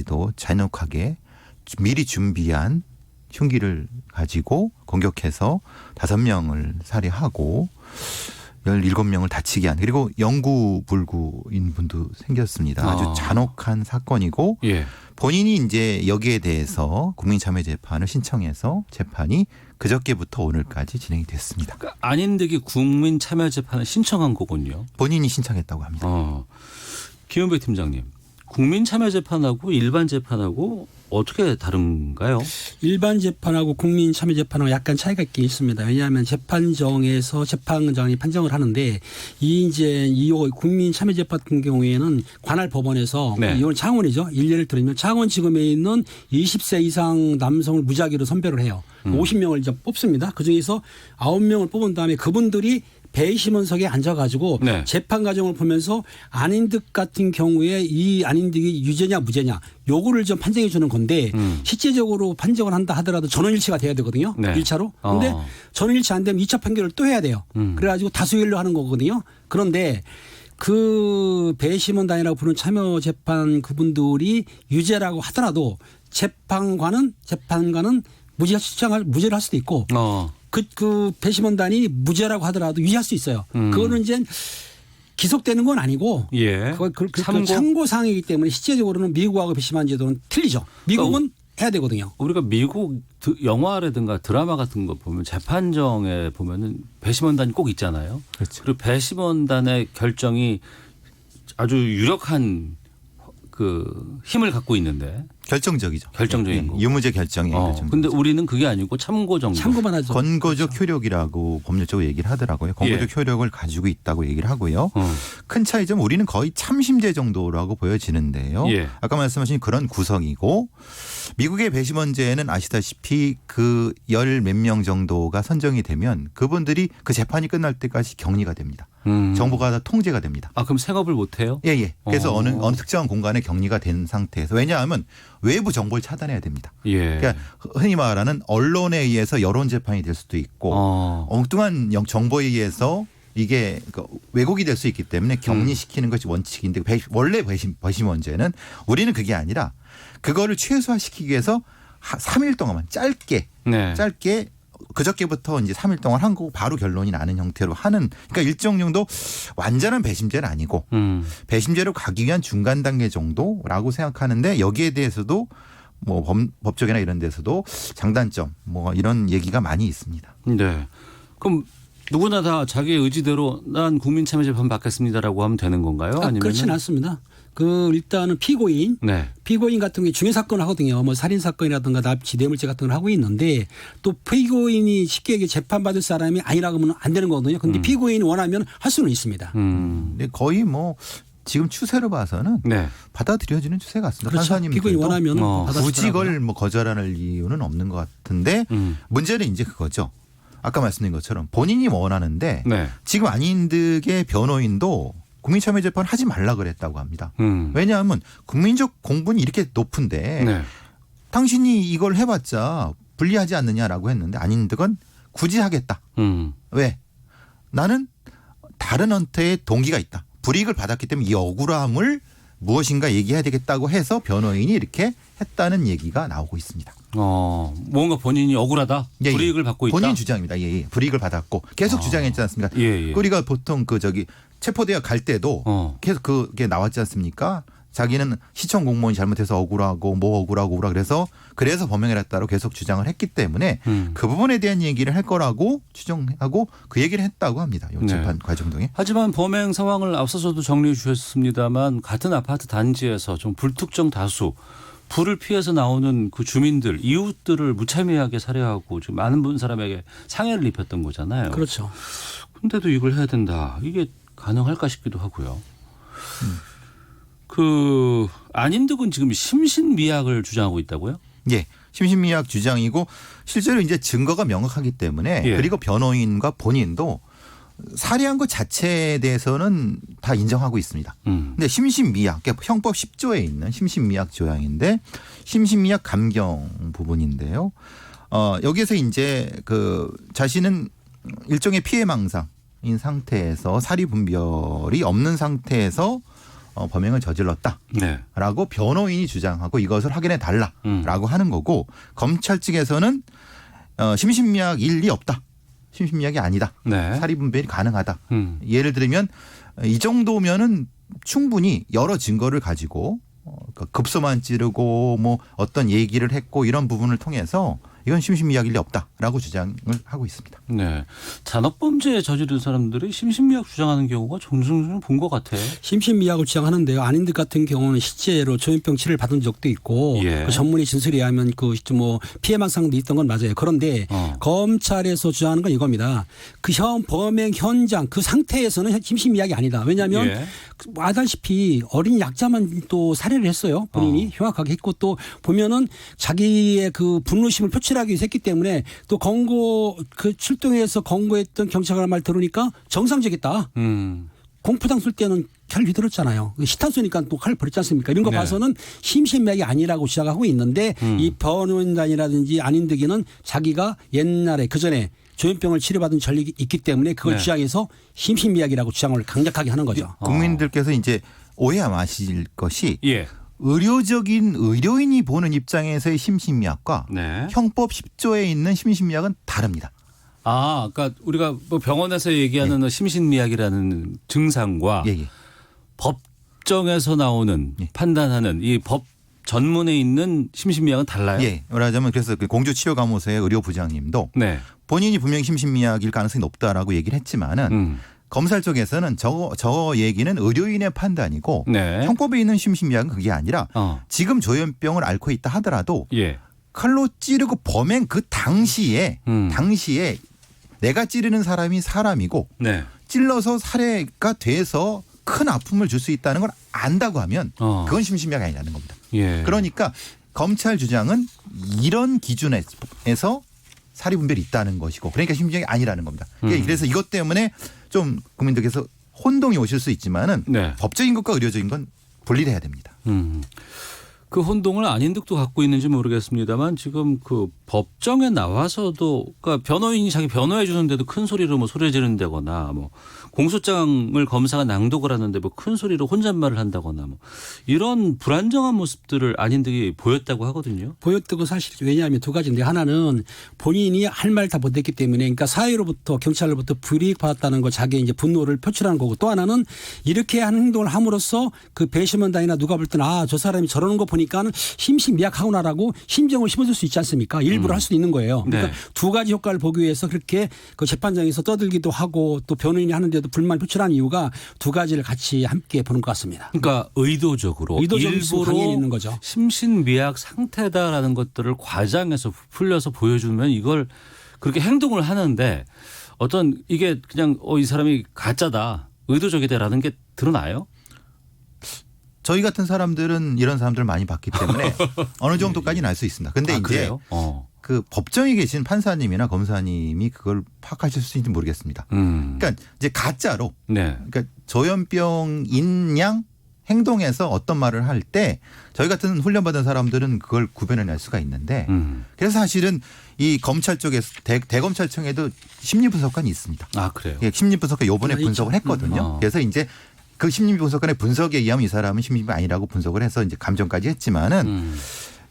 사람들도 잔혹하게 미리 준비한 흉기를 가지고 공격해서 5명을 살해하고 17명을 다치게 한 그리고 영구불구인 분도 생겼습니다. 아주 잔혹한 사건이고 예. 본인이 이제 여기에 대해서 국민참여재판을 신청해서 재판이 그저께부터 오늘까지 진행이 됐습니다. 그러니까 안인득이 국민참여재판을 신청한 거군요. 본인이 신청했다고 합니다. 김은배 팀장님, 국민참여재판하고 일반 재판하고 어떻게 다른가요? 일반 재판하고 국민 참여 재판하고 약간 차이가 있긴 있습니다. 왜냐하면 재판정에서 재판장이 판정을 하는데 이 국민 참여 재판 같은 경우에는 관할 법원에서 네. 이건 창원이죠. 일례를 들으면 창원지검에 있는 20세 이상 남성을 무작위로 선별을 해요. 50명을 이제 뽑습니다. 그중에서 9명을 뽑은 다음에 그분들이 배심원석에 앉아가지고 네. 재판 과정을 보면서 안인득 같은 경우에 이 안인득이 유죄냐 무죄냐 요거를 좀 판정해 주는 건데 실제적으로 판정을 한다 하더라도 전원일치가 돼야 되거든요. 네. 1차로. 그런데 전원일치 안 되면 2차 판결을 또 해야 돼요. 그래가지고 다수결로 하는 거거든요. 그런데 그 배심원단이라고 부르는 참여재판 그분들이 유죄라고 하더라도 재판관은 무죄를 할 수도 있고 그 배심원단이 무죄라고 하더라도 유죄할 수 있어요. 그거는 이제 기속되는 건 아니고 예. 참고 사항이기 때문에 실제적으로는 미국하고 배심원 제도는 틀리죠. 미국은 해야 되거든요. 우리가 미국 영화라든가 드라마 같은 거 보면 재판정에 보면은 배심원단이 꼭 있잖아요. 그렇죠. 그리고 배심원단의 결정이 아주 유력한 그 힘을 갖고 있는데 결정적이죠. 결정적인 거. 유무죄 결정이에요. 근데 우리는 그게 아니고 참고 정도. 참고만 하죠. 권고적 효력이라고 법률적으로 얘기를 하더라고요. 권고적 효력을 가지고 있다고 얘기를 하고요. 큰 차이점 우리는 거의 참심제 정도라고 보여지는데요. 예. 아까 말씀하신 그런 구성이고 미국의 배심원제는 아시다시피 그 10몇 명 정도가 선정이 되면 그분들이 그 재판이 끝날 때까지 격리가 됩니다. 정보가 다 통제가 됩니다. 아 그럼 생업을 못 해요? 예. 그래서 어느 특정한 공간에 격리가 된 상태에서 왜냐하면 외부 정보를 차단해야 됩니다. 예. 그러니까 흔히 말하는 언론에 의해서 여론 재판이 될 수도 있고 엉뚱한 정보에 의해서 이게 왜곡이 될 수 있기 때문에 격리시키는 것이 원칙인데 원래 배심원제는 우리는 그게 아니라 그거를 최소화시키기 위해서 3일 동안만 짧게 그저께부터 이제 3일 동안 한 거고 바로 결론이 나는 형태로 하는 그러니까 일정 정도 완전한 배심제는 아니고 배심제로 가기 위한 중간 단계 정도라고 생각하는데 여기에 대해서도 뭐 법적이나 이런 데서도 장단점 뭐 이런 얘기가 많이 있습니다. 네. 그럼 누구나 다 자기의 의지대로 난 국민참여재판 받겠습니다라고 하면 되는 건가요? 아니면 그렇지는 않습니다. 일단은 피고인 같은 경우에 중요 사건을 하거든요. 뭐 살인 사건이라든가 납치 뇌물죄 같은 걸 하고 있는데 또 피고인이 쉽게 재판받을 사람이 아니라고 하면 안 되는 거거든요. 그런데 피고인이 원하면 할 수는 있습니다. 근데 거의 뭐 지금 추세로 봐서는 받아들여지는 추세 같습니다. 그렇죠. 피고인이 원하면 굳이 이걸 뭐 거절할 이유는 없는 것 같은데 문제는 이제 그거죠. 아까 말씀드린 것처럼 본인이 원하는데 지금 안인득의 변호인도 국민참여재판 하지 말라 그랬다고 합니다. 왜냐하면 국민적 공분이 이렇게 높은데 당신이 이걸 해봤자 불리하지 않느냐라고 했는데 안인득은 굳이 하겠다. 왜? 나는 다른 한테의 동기가 있다. 불이익을 받았기 때문에 이 억울함을 무엇인가 얘기해야 되겠다고 해서 변호인이 이렇게 했다는 얘기가 나오고 있습니다. 뭔가 본인이 억울하다. 불이익을 받고 있다. 본인 주장입니다. 예. 불이익을 받았고 계속 주장했지 않습니까? 우리가 보통 체포대학 갈 때도 계속 그게 나왔지 않습니까? 자기는 시청 공무원이 잘못해서 억울하고 뭐 억울하고 그래서 범행을 했다고 계속 주장을 했기 때문에 그 부분에 대한 얘기를 할 거라고 추정하고 그 얘기를 했다고 합니다. 이 재판 과정 중에. 하지만 범행 상황을 앞서서도 정리해 주셨습니다만 같은 아파트 단지에서 좀 불특정 다수 불을 피해서 나오는 그 주민들, 이웃들을 무참하게 살해하고 지금 많은 사람에게 상해를 입혔던 거잖아요. 그렇죠. 근데도 이걸 해야 된다. 이게 가능할까 싶기도 하고요. 안인득은 지금 심신미약을 주장하고 있다고요? 예. 심신미약 주장이고 실제로 이제 증거가 명확하기 때문에 그리고 변호인과 본인도 살해한 것 자체에 대해서는 다 인정하고 있습니다. 근데 심신미약, 그러니까 형법 10조에 있는 심신미약 조항인데 심신미약 감경 부분인데요. 여기에서 이제 자신은 일종의 피해망상인 상태에서 사리분별이 없는 상태에서 범행을 저질렀다라고 네. 변호인이 주장하고 이것을 확인해 달라라고 하는 거고 검찰 측에서는 심신미약 일리 없다. 심신미약이 아니다. 네. 사리분별이 가능하다. 예를 들면 이 정도면은 충분히 여러 증거를 가지고 급소만 찌르고 뭐 어떤 얘기를 했고 이런 부분을 통해서 이건 심신미약 일리 없다라고 주장을 하고 있습니다. 네. 잔혹범죄에 저지른 사람들이 심신미약 주장하는 경우가 종종 본 것 같아요. 심신미약을 주장하는데요. 아닌들 같은 경우는 실제로 조현병 치료를 받은 적도 있고 예. 그 전문의 진술에 의하면 그 뭐 피해망상도 있던 건 맞아요. 그런데 검찰에서 주장하는 건 이겁니다. 그 범행 현장 그 상태에서는 심신미약이 아니다. 왜냐하면 예. 알다시피 어린 약자만 또 살해를 했어요. 본인이 흉악하게 했고 또 보면은 자기의 그 분노심을 표출하기 위해서 했기 때문에 또 그 출동해서 권고했던 경찰관 말 들으니까 정상적이다. 공포당 쏠 때는 칼 휘둘렀잖아요. 시탄 쏘니까 또 칼 버렸지 않습니까? 이런 거 네. 봐서는 심신미약이 아니라고 주장하고 있는데 이 변호인단이라든지 안인득이는 자기가 옛날에 그전에 조현병을 치료받은 전력이 있기 때문에 그걸 네. 주장해서 심신미약이라고 주장을 강력하게 하는 거죠. 국민들께서 이제 오해 마실 것이 예. 의료적인 의료인이 보는 입장에서의 심신미약과 네. 형법 10조에 있는 심신미약은 다릅니다. 아, 그러니까 우리가 뭐 병원에서 얘기하는 심신미약이라는 증상과 예, 예. 법정에서 나오는 판단하는 이 법 전문에 있는 심신미약은 달라요? 예. 말하자면 그래서 그 공주치료감호소의 의료부장님도 네. 본인이 분명히 심신미약일 가능성이 높다라고 얘기를 했지만은 검찰 쪽에서는 저 얘기는 의료인의 판단이고 네. 형법에 있는 심신미약은 그게 아니라 지금 조현병을 앓고 있다 하더라도 예. 칼로 찌르고 범행 그 당시에 내가 찌르는 사람이 사람이고 네. 찔러서 살해가 돼서 큰 아픔을 줄 수 있다는 걸 안다고 하면 그건 심신미약이 아니라는 겁니다. 예. 그러니까 검찰 주장은 이런 기준에서 사리분별이 있다는 것이고 그러니까 심신미약이 아니라는 겁니다. 그래서 이것 때문에 좀 국민들께서 혼동이 오실 수 있지만은 네. 법적인 것과 의료적인 건 분리돼야 됩니다. 그 혼동을 안인득도 갖고 있는지 모르겠습니다만 지금 그 법정에 나와서도 그러니까 변호인이 자기 변호해 주는데도 큰 소리로 뭐 소리 지른다거나 뭐 공소장을 검사가 낭독을 하는데 뭐 큰 소리로 혼잣말을 한다거나 뭐 이런 불안정한 모습들을 안인득이 보였다고 하거든요. 보였다고 사실이죠. 왜냐하면 두 가지인데 하나는 본인이 할 말 다 못했기 때문에 그러니까 사회로부터 경찰로부터 불이익 받았다는 거 자기의 이제 분노를 표출하는 거고 또 하나는 이렇게 하는 행동을 함으로써 그 배심원단이나 누가 볼 때는 아, 저 사람이 저러는 거 보니까는 심신미약하구나라고 심정을 심어줄 수 있지 않습니까? 일부러 할 수도 있는 거예요. 그러니까 네. 두 가지 효과를 보기 위해서 그렇게 그 재판장에서 떠들기도 하고 또 변호인이 하는데도 불만 표출한 이유가 두 가지를 같이 함께 보는 것 같습니다. 그러니까 의도적으로 강연이 있는 거죠. 심신미약 상태다라는 것들을 과장해서 풀려서 보여주면 이걸 그렇게 행동을 하는데 어떤 이게 그냥 이 사람이 가짜다 의도적이다라는 게 드러나요? 저희 같은 사람들은 이런 사람들을 많이 봤기 때문에 어느 정도까지는 알 수 있습니다. 근데 이제 그래요? 그 법정에 계신 판사님이나 검사님이 그걸 파악하실 수 있는지 모르겠습니다. 그러니까 이제 가짜로 네. 그러니까 조현병인 양 행동에서 어떤 말을 할 때 저희 같은 훈련받은 사람들은 그걸 구별해낼 수가 있는데 그래서 사실은 이 검찰 쪽에서 대검찰청에도 심리분석관이 있습니다. 아, 그래요? 예, 심리분석관 요번에 분석을 했거든요. 그래서 이제 그 심리분석관의 분석에 의하면 이 사람은 심리가 아니라고 분석을 해서 이제 감정까지 했지만은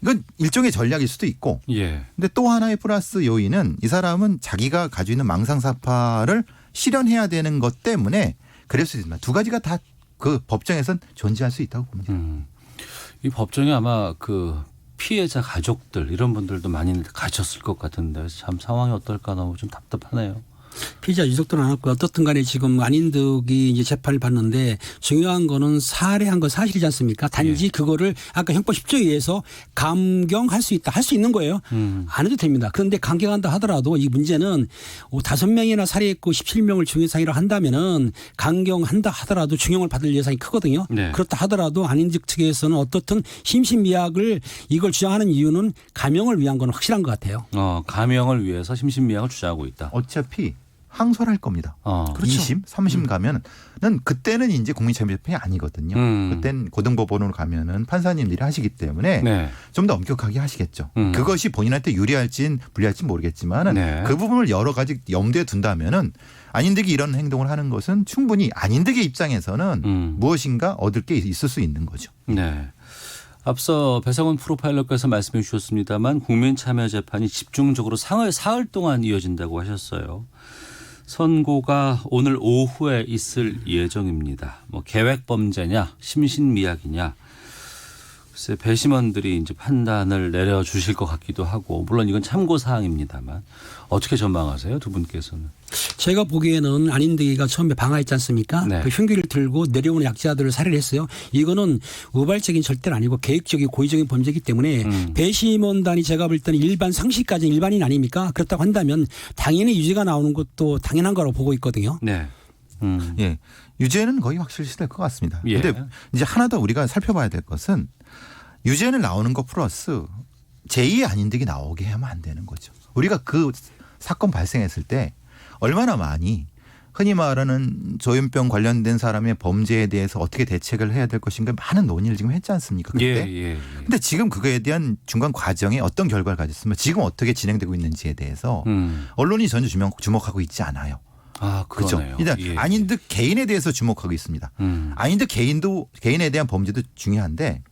이건 일종의 전략일 수도 있고. 예. 근데 또 하나의 플러스 요인은 이 사람은 자기가 가지고 있는 망상사파를 실현해야 되는 것 때문에 그럴 수 있습니다. 두 가지가 다 그 법정에선 존재할 수 있다고 봅니다. 이 법정에 아마 그 피해자 가족들 이런 분들도 많이 가셨을 것 같은데 참 상황이 어떨까 너무 좀 답답하네요. 피의자 유족도 나왔고 어떻든 간에 지금 안인득이 이제 재판을 받는데 중요한 거는 살해한 건 사실이지 않습니까? 단지 그거를 아까 형법 10조에 의해서 감경할 수 있다. 할 수 있는 거예요. 안 해도 됩니다. 그런데 감경한다 하더라도 이 문제는 5명이나 살해했고 17명을 중형상이라 한다면은 감경한다 하더라도 중형을 받을 예상이 크거든요. 네. 그렇다 하더라도 안인득 측에서는 어떻든 심신미약을 이걸 주장하는 이유는 감형을 위한 건 확실한 것 같아요. 감형을 위해서 심신미약을 주장하고 있다. 어차피 항소할 겁니다. 그렇죠. 2심, 3심 가면은 그때는 이제 국민참여재판이 아니거든요. 그때는 고등법원으로 가면은 판사님들이 하시기 때문에 네. 좀 더 엄격하게 하시겠죠. 그것이 본인한테 유리할진 불리할진 모르겠지만은 네. 그 부분을 여러 가지 염두에 둔다면은 안인득이 이런 행동을 하는 것은 충분히 안인득의 입장에서는 무엇인가 얻을 게 있을 수 있는 거죠. 네. 앞서 배상훈 프로파일러께서 말씀해 주셨습니다만 국민참여재판이 집중적으로 사흘 동안 이어진다고 하셨어요. 선고가 오늘 오후에 있을 예정입니다. 뭐 계획 범죄냐, 심신미약이냐. 글쎄 배심원들이 이제 판단을 내려주실 것 같기도 하고 물론 이건 참고 사항입니다만 어떻게 전망하세요, 두 분께서는? 제가 보기에는 안인득이가 처음에 방화했지 않습니까? 네. 그 흉기를 들고 내려오는 약자들을 살해를 했어요. 이거는 우발적인 절대는 아니고 계획적이고 고의적인 범죄이기 때문에 배심원단이 제가 볼 때는 일반 상식까지 일반인 아닙니까? 그렇다고 한다면 당연히 유죄가 나오는 것도 당연한 거라고 보고 있거든요. 네. 예. 유죄는 거의 확실시될 것 같습니다. 예. 그런데 이제 하나 더 우리가 살펴봐야 될 것은 유죄는 나오는 것 플러스 제2의 안인득이 나오게 하면 안 되는 거죠. 우리가 그 사건 발생했을 때 얼마나 많이 흔히 말하는 조현병 관련된 사람의 범죄에 대해서 어떻게 대책을 해야 될 것인가 많은 논의를 지금 했지 않습니까? 그때. 예. 근데 지금 그거에 대한 중간 과정에 어떤 결과를 가졌으면 지금 어떻게 진행되고 있는지에 대해서 언론이 전혀 주목하고 있지 않아요. 아, 그렇죠. 그러네요. 일단 예. 안인득 개인에 대해서 주목하고 있습니다. 안인득 개인에 대한 범죄도 중요한데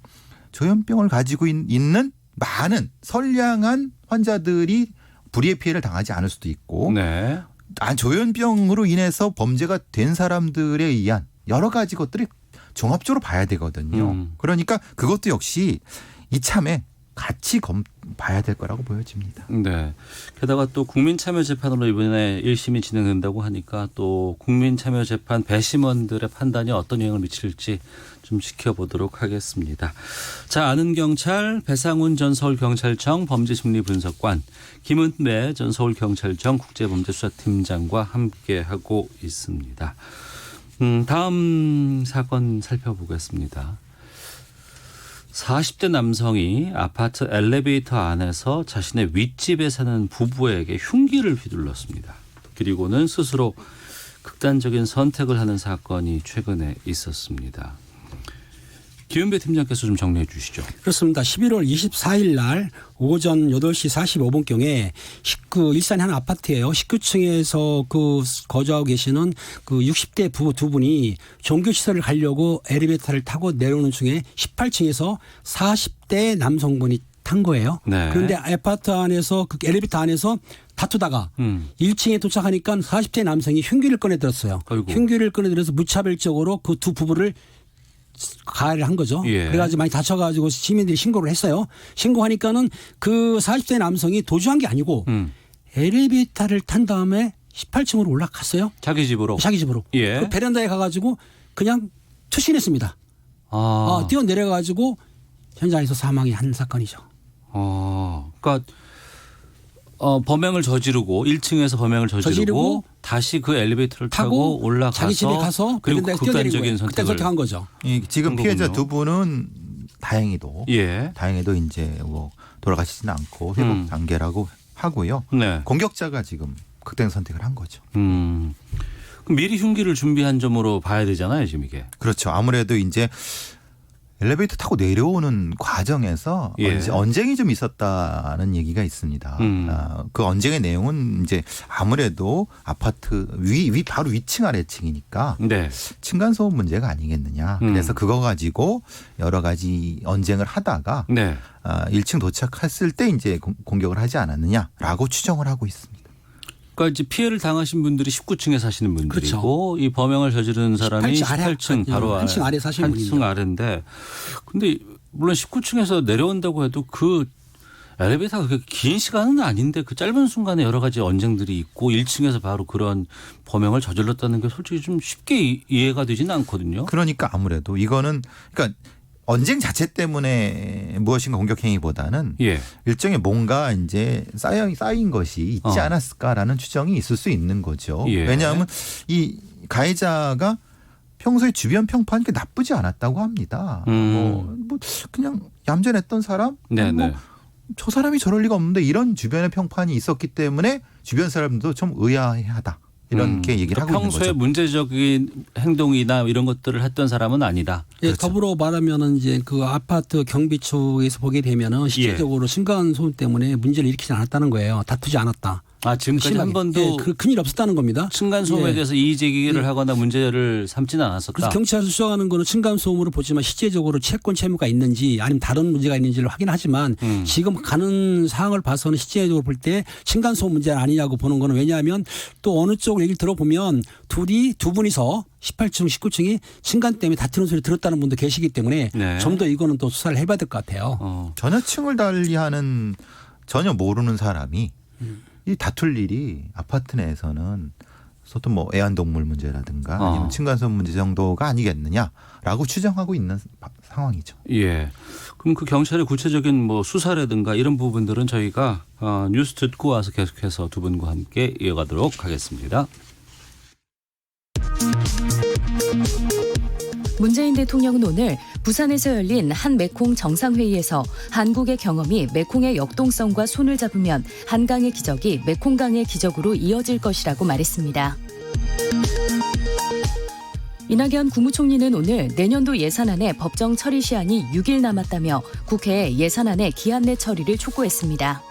조현병을 가지고 있는 많은 선량한 환자들이 불의의 피해를 당하지 않을 수도 있고 네. 조현병으로 인해서 범죄가 된 사람들에 의한 여러 가지 것들이 종합적으로 봐야 되거든요. 그러니까 그것도 역시 이참에 같이 봐야 될 거라고 보여집니다. 네. 게다가 또 국민참여재판으로 이번에 1심이 진행된다고 하니까 또 국민참여재판 배심원들의 판단이 어떤 영향을 미칠지 좀 지켜보도록 하겠습니다. 자, 아는 경찰 배상훈 전 서울경찰청 범죄심리분석관, 김은배 전 서울경찰청 국제범죄수사팀장과 함께하고 있습니다. 다음 사건 살펴보겠습니다. 40대 남성이 아파트 엘리베이터 안에서 자신의 윗집에 사는 부부에게 흉기를 휘둘렀습니다. 그리고는 스스로 극단적인 선택을 하는 사건이 최근에 있었습니다. 김은배 팀장께서 좀 정리해 주시죠. 그렇습니다. 11월 24일 날 오전 8시 45분경에 일산의 한 아파트예요. 19층에서 거주하고 계시는 60대 부부 두 분이 종교시설을 가려고 엘리베이터를 타고 내려오는 중에 18층에서 40대 남성분이 탄 거예요. 네. 그런데 아파트 안에서 엘리베이터 안에서 다투다가 1층에 도착하니까 40대 남성이 흉기를 꺼내 들었어요. 아이고. 흉기를 꺼내 들어서 무차별적으로 그 두 부부를 가해를 한 거죠. 예. 그래가지고 많이 다쳐가지고 시민들이 신고를 했어요. 신고하니까는 그 40대 남성이 도주한 게 아니고 엘리베이터를 탄 다음에 18층으로 올라갔어요. 자기 집으로. 자기 집으로. 예. 그 베란다에 가가지고 그냥 투신했습니다. 뛰어내려가지고 현장에서 사망이 한 사건이죠. 그러니까 범행을 저지르고 1층에서 범행을 저지르고 다시 그 엘리베이터를 타고 올라가서 자기 집에 가서 그리고 극단적인 그때 선택을 한 거죠. 지금 피해자 두 분은 다행히도 이제 뭐 돌아가시지는 않고 회복 단계라고 하고요. 네. 공격자가 지금 극단 선택을 한 거죠. 그럼 미리 흉기를 준비한 점으로 봐야 되잖아요, 지금 이게. 그렇죠. 아무래도 이제 엘리베이터 타고 내려오는 과정에서 이제 언쟁이 좀 있었다는 얘기가 있습니다. 그 언쟁의 내용은 이제 아무래도 아파트 바로 위층 아래층이니까 층간소음 문제가 아니겠느냐. 그래서 그거 가지고 여러 가지 언쟁을 하다가 1층 도착했을 때 이제 공격을 하지 않았느냐라고 추정을 하고 있습니다. 그러니까 이제 피해를 당하신 분들이 19층에 사시는 분들이고 그렇죠. 이 범행을 저지른 사람이 18층 바로 한층 아래 사시는 분이죠. 한층 아래인데 근데 물론 19층에서 내려온다고 해도 그 엘리베이터가 그렇게 긴 시간은 아닌데 그 짧은 순간에 여러 가지 언쟁들이 있고 1층에서 바로 그런 범행을 저질렀다는 게 솔직히 좀 쉽게 이해가 되지는 않거든요. 그러니까 아무래도 이거는 그러니까 언쟁 자체 때문에 무엇인가 공격행위보다는 일종의 뭔가 이제 쌓인 것이 있지 않았을까라는 추정이 있을 수 있는 거죠. 왜냐하면 이 가해자가 평소에 주변 평판이 나쁘지 않았다고 합니다. 뭐 그냥 얌전했던 사람, 저 사람이 저럴 리가 없는데 이런 주변의 평판이 있었기 때문에 주변 사람들도 좀 의아해하다. 이렇게 얘기를 하고 있는 거죠. 평소에 문제적인 행동이나 이런 것들을 했던 사람은 아니다. 예, 그렇죠. 더불어 말하면은 이제 그 아파트 경비 쪽에서 보게 되면은 실질적으로 층간 소음 때문에 문제를 일으키지 않았다는 거예요. 다투지 않았다. 지금까지 심하게. 한 번도 예, 큰일 없었다는 겁니다. 층간소음에 대해서 이의 제기를 하거나 문제를 삼지는 않았었다. 그래서 경찰에서 수정하는 거는 층간소음으로 보지만 실제적으로 채권 채무가 있는지 아니면 다른 문제가 있는지를 확인하지만 지금 가는 상황을 봐서는 실제적으로 볼 때 층간소음 문제는 아니냐고 보는 거는 왜냐하면 또 어느 쪽 얘기를 들어보면 두 분이서 18층, 19층이 층간 때문에 다투는 소리 들었다는 분도 계시기 때문에 네. 좀 더 이거는 또 수사를 해봐야 될 것 같아요. 전혀 층을 달리하는 전혀 모르는 사람이 이 다툴 일이 아파트 내에서는 소통 뭐 애완동물 문제라든가 아니면 층간소음 문제 정도가 아니겠느냐라고 추정하고 있는 상황이죠. 예. 그럼 그 경찰의 구체적인 뭐 수사라든가 이런 부분들은 저희가 뉴스 듣고 와서 계속해서 두 분과 함께 이어가도록 하겠습니다. 문재인 대통령은 오늘 부산에서 열린 한 메콩 정상회의에서 한국의 경험이 메콩의 역동성과 손을 잡으면 한강의 기적이 메콩강의 기적으로 이어질 것이라고 말했습니다. 이낙연 국무총리는 오늘 내년도 예산안의 법정 처리 시한이 6일 남았다며 국회에 예산안의 기한 내 처리를 촉구했습니다.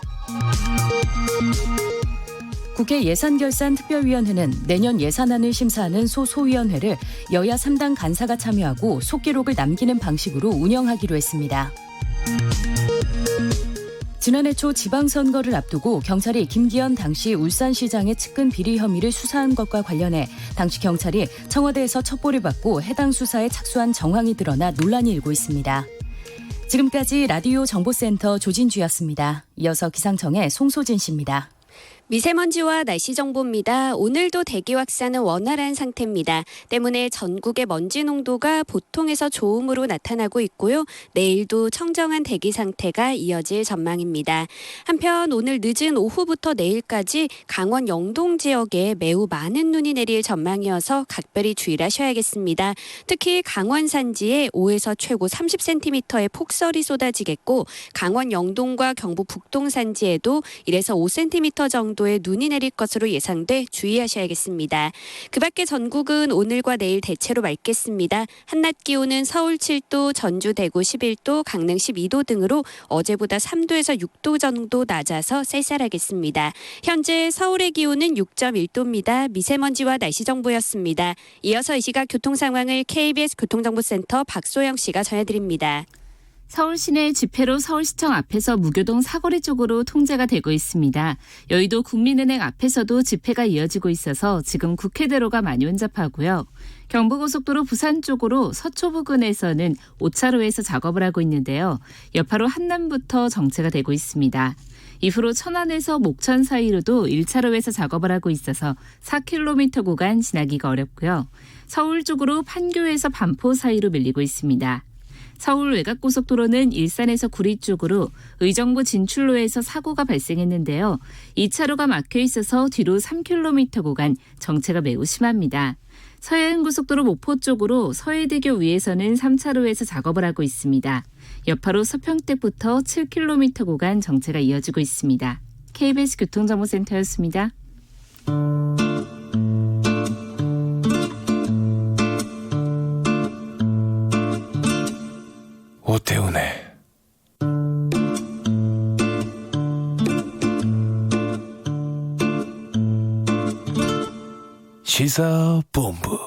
국회 예산결산특별위원회는 내년 예산안을 심사하는 소소위원회를 여야 3당 간사가 참여하고 속기록을 남기는 방식으로 운영하기로 했습니다. 지난해 초 지방선거를 앞두고 경찰이 김기현 당시 울산시장의 측근 비리 혐의를 수사한 것과 관련해 당시 경찰이 청와대에서 첩보를 받고 해당 수사에 착수한 정황이 드러나 논란이 일고 있습니다. 지금까지 라디오 정보센터 조진주였습니다. 이어서 기상청의 송소진 씨입니다. 미세먼지와 날씨 정보입니다. 오늘도 대기 확산은 원활한 상태입니다. 때문에 전국의 먼지 농도가 보통에서 좋음으로 나타나고 있고요. 내일도 청정한 대기 상태가 이어질 전망입니다. 한편 오늘 늦은 오후부터 내일까지 강원 영동 지역에 매우 많은 눈이 내릴 전망이어서 각별히 주의를 하셔야겠습니다. 특히 강원 산지에 5에서 최고 30cm의 폭설이 쏟아지겠고 강원 영동과 경북 북동 산지에도 1에서 5cm 정도의 눈이 내릴 것으로 예상돼 주의하셔야겠습니다. 그 밖에 전국은 오늘과 내일 대체로 맑겠습니다. 한낮 기온은 서울 7도, 전주, 대구 11도, 강릉 12도 등으로 어제보다 3도에서 6도 정도 낮아서 쌀쌀하겠습니다. 현재 서울의 기온은 6.1도입니다. 미세먼지와 날씨 정보였습니다. 이어서 이 시각 교통 상황을 KBS 교통정보센터 박소영 씨가 전해드립니다. 서울 시내 집회로 서울시청 앞에서 무교동 사거리 쪽으로 통제가 되고 있습니다. 여의도 국민은행 앞에서도 집회가 이어지고 있어서 지금 국회대로가 많이 혼잡하고요. 경부고속도로 부산 쪽으로 서초 부근에서는 5차로에서 작업을 하고 있는데요. 여파로 한남부터 정체가 되고 있습니다. 이후로 천안에서 목천 사이로도 1차로에서 작업을 하고 있어서 4km 구간 지나기가 어렵고요. 서울 쪽으로 판교에서 반포 사이로 밀리고 있습니다. 서울 외곽고속도로는 일산에서 구리 쪽으로 의정부 진출로에서 사고가 발생했는데요. 2차로가 막혀 있어서 뒤로 3km 구간 정체가 매우 심합니다. 서해안고속도로 목포 쪽으로 서해대교 위에서는 3차로에서 작업을 하고 있습니다. 여파로 서평택부터 7km 구간 정체가 이어지고 있습니다. KBS 교통정보센터였습니다. 오태훈의 시사본부.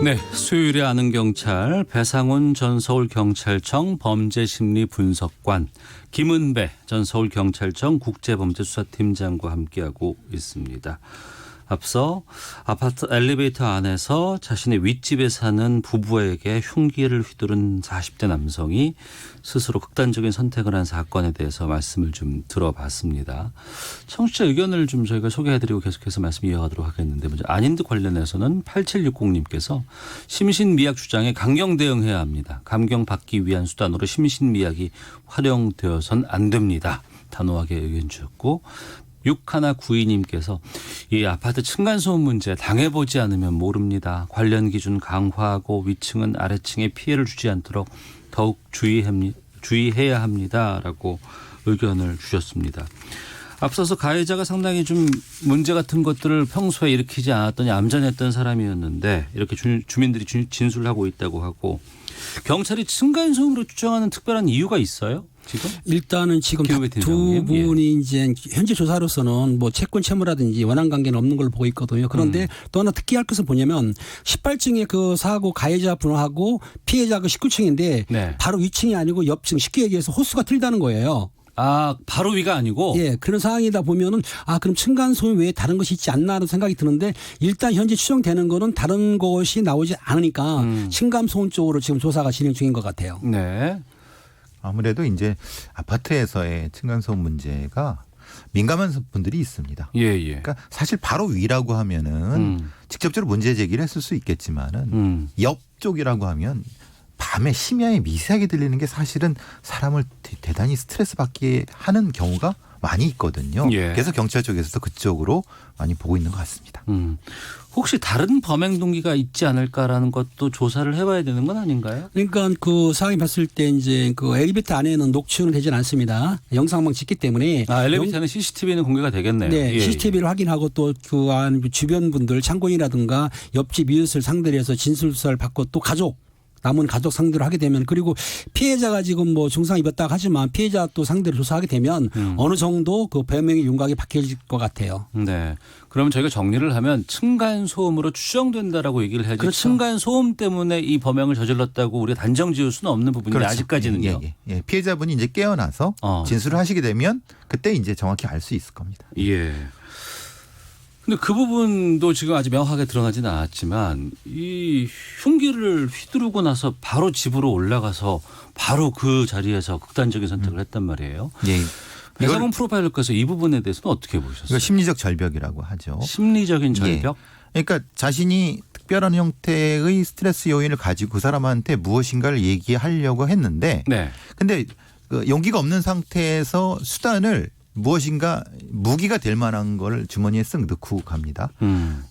네, 수요일에 아는 경찰 배상훈 전 서울경찰청 범죄심리분석관, 김은배 전 서울경찰청 국제범죄수사팀장과 함께하고 있습니다. 앞서 아파트 엘리베이터 안에서 자신의 윗집에 사는 부부에게 흉기를 휘두른 40대 남성이 스스로 극단적인 선택을 한 사건에 대해서 말씀을 좀 들어봤습니다. 청취자 의견을 좀 저희가 소개해드리고 계속해서 말씀 이어가도록 하겠는데, 먼저 안인드 관련해서는 8760님께서 심신미약 주장에 강경 대응해야 합니다. 감경 받기 위한 수단으로 심신미약이 활용되어선 안 됩니다. 단호하게 의견 주셨고, 6192님께서 이 아파트 층간소음 문제 당해보지 않으면 모릅니다. 관련 기준 강화하고 위층은 아래층에 피해를 주지 않도록 더욱 주의해야 합니다라고 의견을 주셨습니다. 앞서서 가해자가 상당히 좀 문제 같은 것들을 평소에 일으키지 않았더니 얌전했던 사람이었는데 이렇게 주민들이 진술을 하고 있다고 하고 경찰이 층간소음으로 추정하는 특별한 이유가 있어요? 지금? 일단은 지금 두 분이 이제 현재 조사로서는 뭐 채권 채무라든지 원한 관계는 없는 걸로 보고 있거든요. 그런데 또 하나 특이할 것은 뭐냐면 18층에 그 사고 가해자 분하고 피해자 그 19층인데 네. 바로 위층이 아니고 옆층 쉽게 얘기해서 호수가 틀다는 거예요. 아, 바로 위가 아니고? 예, 그런 상황이다 보면은 그럼 층간소음 외에 다른 것이 있지 않나 하는 생각이 드는데 일단 현재 추정되는 거는 다른 것이 나오지 않으니까 층간소음 쪽으로 지금 조사가 진행 중인 것 같아요. 네. 아무래도 이제 아파트에서의 층간소음 문제가 민감한 분들이 있습니다. 예. 그러니까 사실 바로 위라고 하면은 직접적으로 문제 제기를 했을 수 있겠지만은 옆쪽이라고 하면 밤에 심야에 미세하게 들리는 게 사실은 사람을 대단히 스트레스 받게 하는 경우가 많이 있거든요. 예. 그래서 경찰 쪽에서도 그쪽으로 많이 보고 있는 것 같습니다. 혹시 다른 범행 동기가 있지 않을까라는 것도 조사를 해봐야 되는 건 아닌가요? 그러니까 그 상황이 봤을 때 이제 그 엘리베이터 안에는 녹취는 되진 않습니다. 영상만 찍기 때문에. 엘리베이터는 CCTV는 공개가 되겠네요. 네, 예, CCTV를 확인하고 또 그 안 주변 분들 창고인이라든가 옆집 이웃을 상대로 해서 진술 수사를 받고 또 남은 가족 상대로 하게 되면 그리고 피해자가 지금 뭐 중상 입었다 하지만 피해자 또 상대로 조사하게 되면 어느 정도 그 범행의 윤곽이 바뀔 것 같아요. 네. 그러면 저희가 정리를 하면 층간소음으로 추정된다라고 얘기를 해야지 그렇죠. 층간소음 때문에 이 범행을 저질렀다고 우리가 단정 지을 수는 없는 부분인데 그렇죠. 아직까지는요. 예. 피해자분이 이제 깨어나서 진술을 하시게 되면 그때 이제 정확히 알 수 있을 겁니다. 예. 근데 그 부분도 지금 아직 명확하게 드러나지는 않았지만 이 흉기를 휘두르고 나서 바로 집으로 올라가서 바로 그 자리에서 극단적인 선택을 했단 말이에요. 예. 배상훈 프로파일러께서 이 부분에 대해서는 어떻게 보셨어요? 이거 심리적 절벽이라고 하죠. 심리적인 절벽? 예. 그러니까 자신이 특별한 형태의 스트레스 요인을 가지고 그 사람한테 무엇인가를 얘기하려고 했는데 네. 근데 그 용기가 없는 상태에서 수단을 무엇인가 무기가 될 만한 걸 주머니에 쓱 넣고 갑니다.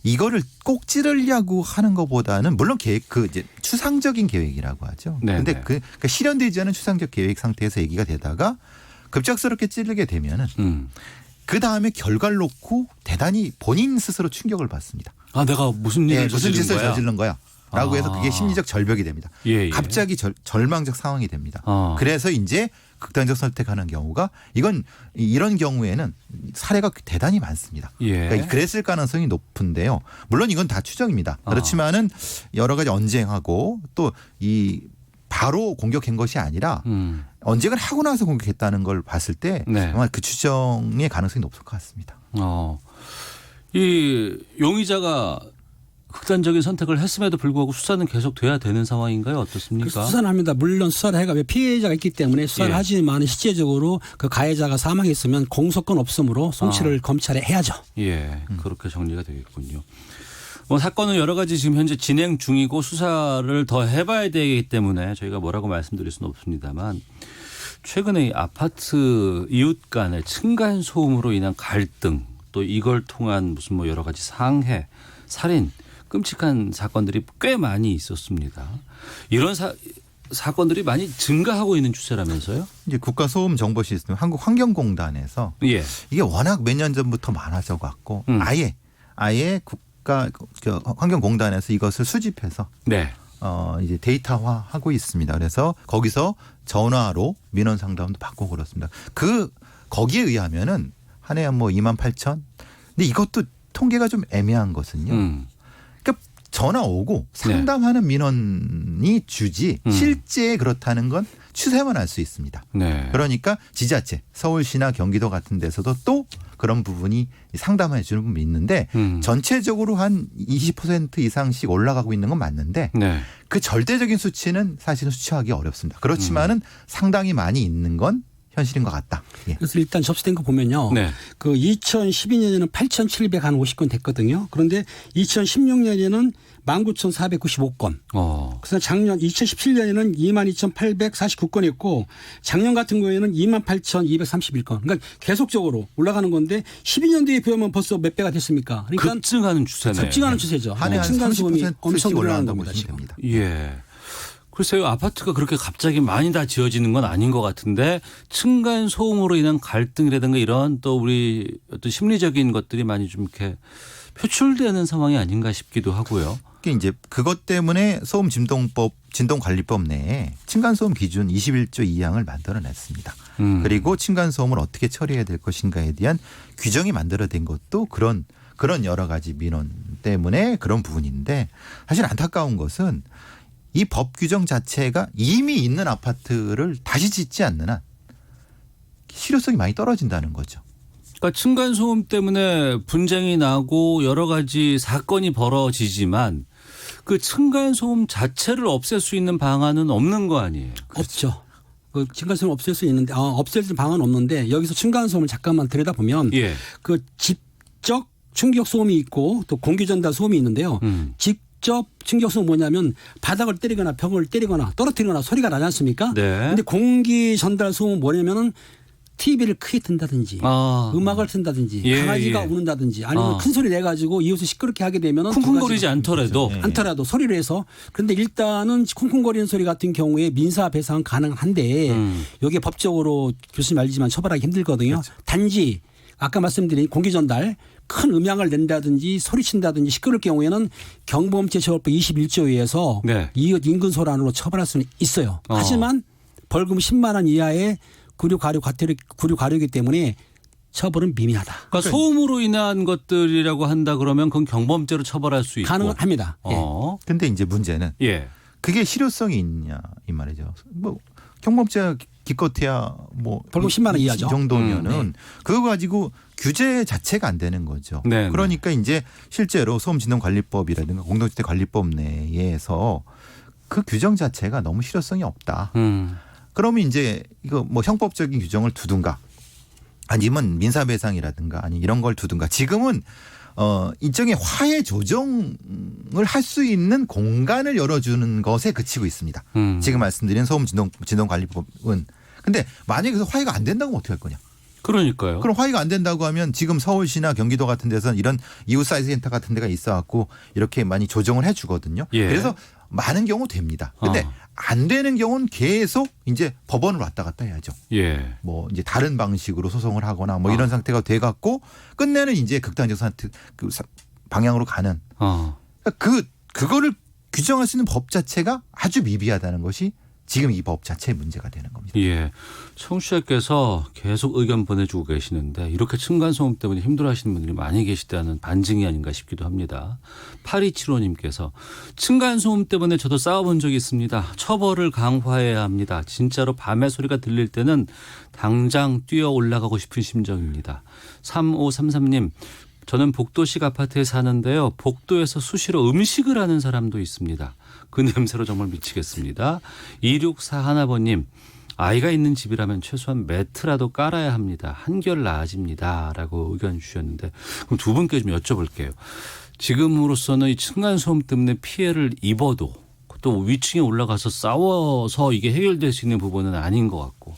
이거를 꼭 찌르려고 하는 것보다는 물론 계획 이제 추상적인 계획이라고 하죠. 그런데 그러니까 실현되지 않은 추상적 계획 상태에서 얘기가 되다가 급작스럽게 찌르게 되면은 그 다음에 결과를 놓고 대단히 본인 스스로 충격을 받습니다. 내가 무슨 일을 무슨 짓을 저지른 거야? 라고 해서 그게 심리적 절벽이 됩니다. 예. 갑자기 절망적 상황이 됩니다. 그래서 이제 극단적 선택하는 경우가 이런 경우에는 사례가 대단히 많습니다. 예. 그러니까 그랬을 가능성이 높은데요. 물론 이건 다 추정입니다. 그렇지만은 여러 가지 언쟁하고 또 이 바로 공격한 것이 아니라 언쟁을 하고 나서 공격했다는 걸 봤을 때 아마 그 추정의 가능성이 높을 것 같습니다. 이 용의자가 극단적인 선택을 했음에도 불구하고 수사는 계속 돼야 되는 상황인가요? 어떻습니까? 수사는 합니다. 물론 수사를 해가 피해자가 있기 때문에 수사를 하지만 실제적으로 그 가해자가 사망했으면 공소권 없음으로 송치를 검찰에 해야죠. 예, 그렇게 정리가 되겠군요. 뭐 사건은 여러 가지 지금 현재 진행 중이고 수사를 더 해봐야 되기 때문에 저희가 뭐라고 말씀드릴 수는 없습니다만 최근에 이 아파트 이웃 간의 층간 소음으로 인한 갈등 또 이걸 통한 무슨 뭐 여러 가지 상해, 살인 끔찍한 사건들이 꽤 많이 있었습니다. 이런 사건들이 많이 증가하고 있는 추세라면서요? 이제 국가소음 정보 시스템 한국환경공단에서 이게 워낙 몇 년 전부터 많아져 갖고 아예 국가 환경공단에서 이것을 수집해서 이제 데이터화하고 있습니다. 그래서 거기서 전화로 민원 상담도 받고 그렇습니다. 거기에 의하면은 한 해에 뭐 28,000. 근데 이것도 통계가 좀 애매한 것은요. 그러니까 전화 오고 상담하는 민원이 주지 실제 그렇다는 건 추세만 알 수 있습니다. 그러니까 지자체, 서울시나 경기도 같은 데서도 또 그런 부분이 상담해 주는 부분이 있는데 전체적으로 한 20% 이상씩 올라가고 있는 건 맞는데 그 절대적인 수치는 사실은 수치하기 어렵습니다. 그렇지만은 상당히 많이 있는 건 현실인 것 같다. 그래서 일단 접수된 거 보면요. 그 2012년에는 8,750건 됐거든요. 그런데 2016년에는 19,495건. 그래서 작년 2017년에는 22,849건이었고 작년 같은 경우에는 28,231건. 그러니까 계속적으로 올라가는 건데 12년도에 비하면 벌써 몇 배가 됐습니까? 그러니까 급증하는 추세네요. 급증하는 추세죠. 한 해 한 30% 엄청 올라간다고 보시면 됩니다. 예. 글쎄요. 아파트가 그렇게 갑자기 많이 다 지어지는 건 아닌 것 같은데 층간 소음으로 인한 갈등이라든가 이런 또 우리 어떤 심리적인 것들이 많이 좀 이렇게 표출되는 상황이 아닌가 싶기도 하고요. 이제 그것 때문에 소음 진동관리법 내에 층간소음 기준 21조 2항을 만들어냈습니다. 그리고 층간소음을 어떻게 처리해야 될 것인가에 대한 규정이 만들어진 것도 그런 여러 가지 민원 때문에 그런 부분인데 사실 안타까운 것은 이 법 규정 자체가 이미 있는 아파트를 다시 짓지 않는 한 실효성이 많이 떨어진다는 거죠. 그러니까 층간소음 때문에 분쟁이 나고 여러 가지 사건이 벌어지지만 그 층간소음 자체를 없앨 수 있는 방안은 없는 거 아니에요? 없죠. 그 층간소음 없앨 수 있는데 없앨 수 있는 방안은 없는데 여기서 층간소음을 잠깐만 들여다보면 예. 그 직접 충격 소음이 있고 또 공기 전달 소음이 있는데요. 직접 충격 소음 뭐냐면 바닥을 때리거나 벽을 때리거나 떨어뜨리거나 소리가 나지 않습니까? 네. 근데 공기 전달 소음은 뭐냐면은 TV를 크게 튼다든지 음악을 튼다든지 강아지가 우는다든지 아니면 큰 소리 내가지고 이웃을 시끄럽게 하게 되면은 쿵쿵거리지 않더라도 소리를 해서 그런데 일단은 쿵쿵거리는 소리 같은 경우에 민사 배상 가능한데 여기에 법적으로 교수님 알지만 처벌하기 힘들거든요. 그렇죠. 단지 아까 말씀드린 공기 전달 큰 음향을 낸다든지 소리친다든지 시끄러울 경우에는 경범죄처벌법 21조에 의해서 네. 이웃 인근 소란으로 처벌할 수는 있어요. 하지만 벌금 10만 원 이하의 구류 과료이기 때문에 처벌은 미미하다. 그러니까 소음으로 인한 것들이라고 한다 그러면 그건 경범죄로 처벌할 수 있고. 가능합니다. 그런데 이제 문제는 그게 실효성이 있냐 이 말이죠. 뭐 경범죄 기껏해야 뭐 벌금 10만 원 이하죠. 정도면은 그거 가지고 규제 자체가 안 되는 거죠. 네, 그러니까 이제 실제로 소음진동관리법이라든가 공동주택관리법 내에서 그 규정 자체가 너무 실효성이 없다. 그러면 이제 이거 뭐 형법적인 규정을 두든가 아니면 민사배상이라든가 아니 이런 걸 두든가 지금은 일종의 화해 조정을 할 수 있는 공간을 열어주는 것에 그치고 있습니다. 지금 말씀드린 소음진동관리법은. 근데 만약에 그래서 화해가 안 된다고 하면 어떻게 할 거냐. 그러니까요. 그럼 화해가 안 된다고 하면 지금 서울시나 경기도 같은 데서는 이런 이웃사회센터 같은 데가 있어 갖고 이렇게 많이 조정을 해 주거든요. 그래서 많은 경우 됩니다. 근데 안 되는 경우는 계속 이제 법원을 왔다 갔다 해야죠. 뭐 이제 다른 방식으로 소송을 하거나 뭐 이런 상태가 돼 갖고 끝내는 이제 극단적 방향으로 가는. 그러니까 그거를 규정할 수 있는 법 자체가 아주 미비하다는 것이 지금 이 법 자체의 문제가 되는 겁니다. 청취자께서 계속 의견 보내주고 계시는데 이렇게 층간소음 때문에 힘들어하시는 분들이 많이 계시다는 반증이 아닌가 싶기도 합니다. 8275님께서 층간소음 때문에 저도 싸워본 적이 있습니다. 처벌을 강화해야 합니다. 진짜로 밤에 소리가 들릴 때는 당장 뛰어 올라가고 싶은 심정입니다. 3533님. 저는 복도식 아파트에 사는데요. 복도에서 수시로 음식을 하는 사람도 있습니다. 그 냄새로 정말 미치겠습니다. 2641번님. 아이가 있는 집이라면 최소한 매트라도 깔아야 합니다. 한결 나아집니다. 라고 의견 주셨는데 그럼 두 분께 좀 여쭤볼게요. 지금으로서는 이 층간소음 때문에 피해를 입어도 또 위층에 올라가서 싸워서 이게 해결될 수 있는 부분은 아닌 것 같고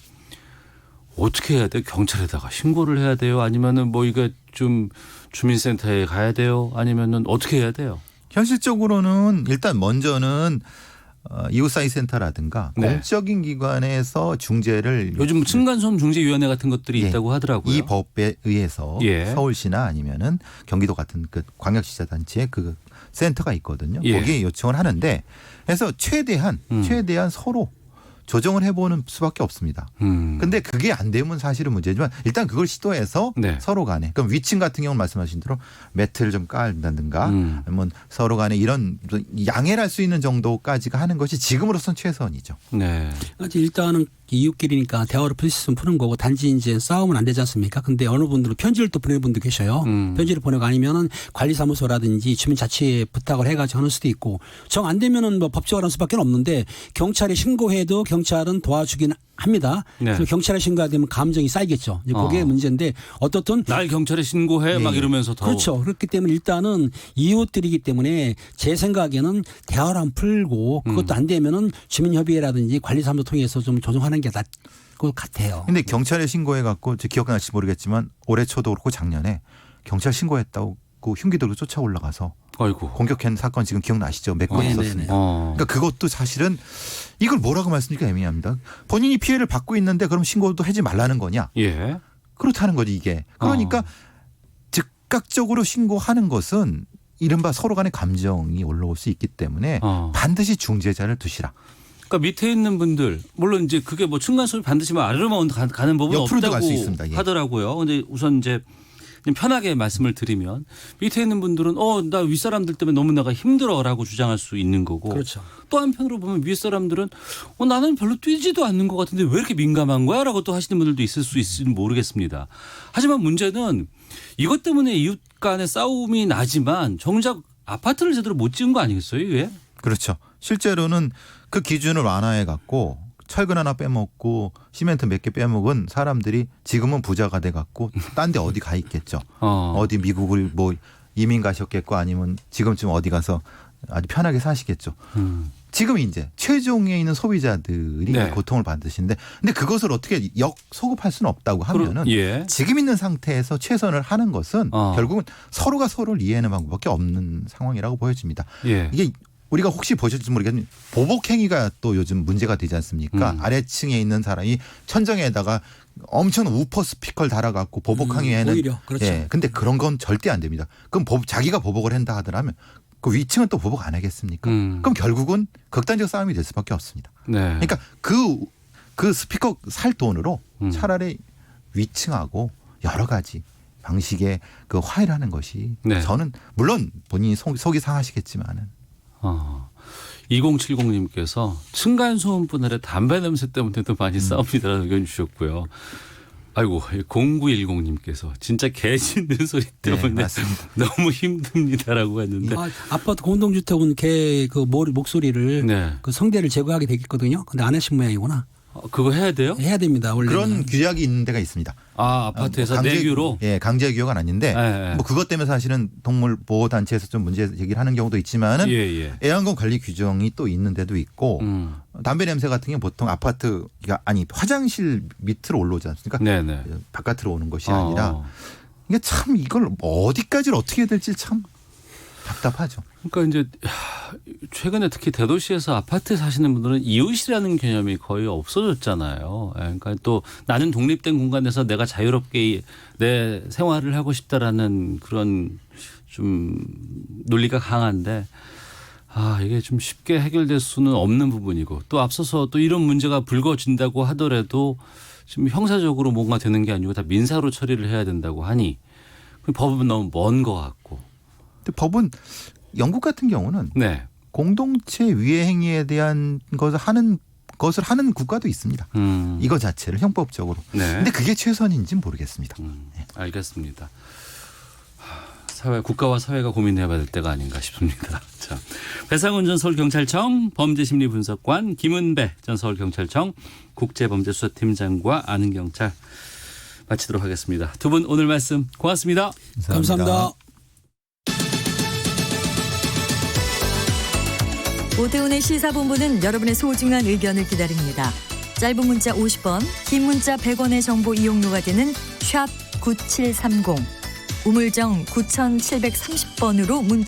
어떻게 해야 돼요? 경찰에다가 신고를 해야 돼요? 아니면은 뭐 이거 좀 주민센터에 가야 돼요? 아니면은 어떻게 해야 돼요? 현실적으로는 일단 먼저는 이웃사회센터라든가 공적인 기관에서 중재를 요즘 층간소음 중재위원회 같은 것들이 있다고 하더라고요. 이 법에 의해서 서울시나 아니면은 경기도 같은 그 광역시자단체의 그 센터가 있거든요. 거기에 요청을 하는데 그래서 최대한 서로 조정을 해보는 수밖에 없습니다. 근데 그게 안 되면 사실은 문제지만 일단 그걸 시도해서 서로 간에 그럼 위층 같은 경우는 말씀하신 대로 매트를 좀 깔는다든가 아니면 서로 간에 이런 양해를 할 수 있는 정도까지가 하는 것이 지금으로선 최선이죠. 일단은 이웃끼리니까 대화로 풀 수 있으면 푸는 거고 단지 이제 싸우면 안 되지 않습니까? 근데 어느 분들은 편지를 또 보내는 분도 계셔요. 편지를 보내고 아니면은 관리사무소라든지 주민자치에 부탁을 해가지고 하는 수도 있고 정 안 되면은 뭐 법적으로 할 수밖에 없는데 경찰에 신고해도 경찰은 도와주긴 합니다. 그래서 경찰에 신고하면 감정이 쌓이겠죠. 그게 문제인데 어떻든 날 경찰에 신고해 막 이러면서 더 그렇죠. 그렇기 때문에 일단은 이웃들이기 때문에 제 생각에는 대화를 한번 풀고 그것도 안 되면은 주민협의회라든지 관리사무소 통해서 좀 조정하는 게 나을 것 같아요. 근데 경찰에 신고해 갖고 기억날지 모르겠지만 올해 초도 그렇고 작년에 경찰 신고했다고 흉기 들고 쫓아 올라가서 아이고. 공격한 사건 지금 기억나시죠? 몇 건 네네네. 있었습니다. 그러니까 그것도 사실은 이걸 뭐라고 말씀드리기가 애매합니다. 본인이 피해를 받고 있는데 그럼 신고도 하지 말라는 거냐? 예. 그렇다는 거지 이게. 그러니까 즉각적으로 신고하는 것은 이른바 서로 간의 감정이 올라올 수 있기 때문에 반드시 중재자를 두시라. 그러니까 밑에 있는 분들 물론 이제 그게 뭐 층간소음이 반드시 뭐 아래로만 가는 법은 옆으로도 갈 수 없다고 있습니다. 예. 하더라고요. 근데 우선 이제 편하게 말씀을 드리면 밑에 있는 분들은 나 윗사람들 때문에 너무 내가 힘들어라고 주장할 수 있는 거고 그렇죠. 또 한편으로 보면 윗사람들은 나는 별로 뛰지도 않는 것 같은데 왜 이렇게 민감한 거야? 라고 또 하시는 분들도 있을 수 있을지 모르겠습니다. 하지만 문제는 이것 때문에 이웃 간의 싸움이 나지만 정작 아파트를 제대로 못 지은 거 아니겠어요? 이게? 그렇죠. 실제로는 그 기준을 완화해 갖고 철근 하나 빼먹고 시멘트 몇 개 빼먹은 사람들이 지금은 부자가 돼 갖고 딴 데 어디 가 있겠죠. 어디 미국을 뭐 이민 가셨겠고 아니면 지금쯤 어디 가서 아주 편하게 사시겠죠. 지금 이제 최종에 있는 소비자들이 네. 고통을 받으시는데 근데 그것을 어떻게 소급할 수는 없다고 하면은 예. 지금 있는 상태에서 최선을 하는 것은 결국은 서로가 서로를 이해하는 방법밖에 없는 상황이라고 보여집니다. 예. 이게 우리가 혹시 보셨을지 모르겠는데 보복행위가 또 요즘 문제가 되지 않습니까? 아래층에 있는 사람이 천정에다가 엄청 우퍼 스피커를 달아갖고 보복행위에는 오히려 그렇죠. 예, 근데 그런 건 절대 안 됩니다. 그럼 자기가 보복을 한다 하더라면 그 위층은 또 보복 안 하겠습니까? 그럼 결국은 극단적 싸움이 될 수밖에 없습니다. 네. 그러니까 그 스피커 살 돈으로 차라리 위층하고 여러 가지 방식의 그 화해를 하는 것이 네. 저는 물론 본인이 속이 상하시겠지만은 2070님께서 층간소음뿐 아니라 담배 냄새 때문에도 많이 싸웁니다라는 의견 주셨고요. 아이고 0910님께서 진짜 개 짖는 소리 때문에 너무 힘듭니다라고 했는데 아파트 공동주택은 개 그 목소리를 네. 그 성대를 제거하게 되겠거든요. 근데 안 하신 모양이구나. 그거 해야 돼요? 해야 됩니다. 원래 그런 규약이 있는 데가 있습니다. 아파트에서 내규로? 예, 강제 규약은 아닌데 네. 뭐 그것 때문에 사실은 동물 보호 단체에서 좀 문제 제기를 하는 경우도 있지만은 애완견 관리 규정이 또 있는 데도 있고 담배 냄새 같은 경우 보통 아파트가 아니 화장실 밑으로 올라오지 않습니까? 네네. 바깥으로 오는 것이 아니라 이게 참 이걸 어디까지 어떻게 해야 될지 참 답답하죠. 그러니까 이제 최근에 특히 대도시에서 아파트에 사시는 분들은 이웃이라는 개념이 거의 없어졌잖아요. 그러니까 또 나는 독립된 공간에서 내가 자유롭게 내 생활을 하고 싶다라는 그런 좀 논리가 강한데 이게 좀 쉽게 해결될 수는 없는 부분이고 또 앞서서 또 이런 문제가 불거진다고 하더라도 지금 형사적으로 뭔가 되는 게 아니고 다 민사로 처리를 해야 된다고 하니 법은 너무 먼 것 같고. 근데 법은 영국 같은 경우는 네. 공동체 위해 행위에 대한 것을 하는 국가도 있습니다. 이거 자체를 형법적으로. 네. 근데 그게 최선인지는 모르겠습니다. 알겠습니다. 국가와 사회가 고민해봐야 될 때가 아닌가 싶습니다. 자, 배상훈 전 서울경찰청 범죄심리분석관, 김은배 전 서울경찰청 국제범죄수사팀장과 아는 경찰 마치도록 하겠습니다. 두 분 오늘 말씀 고맙습니다. 감사합니다. 오태훈의 시사본부는 여러분의 소중한 의견을 기다립니다. 짧은 문자 50원, 긴 문자 100원의 정보 이용료가 되는 샵 9730, 우물정 9730번으로 문자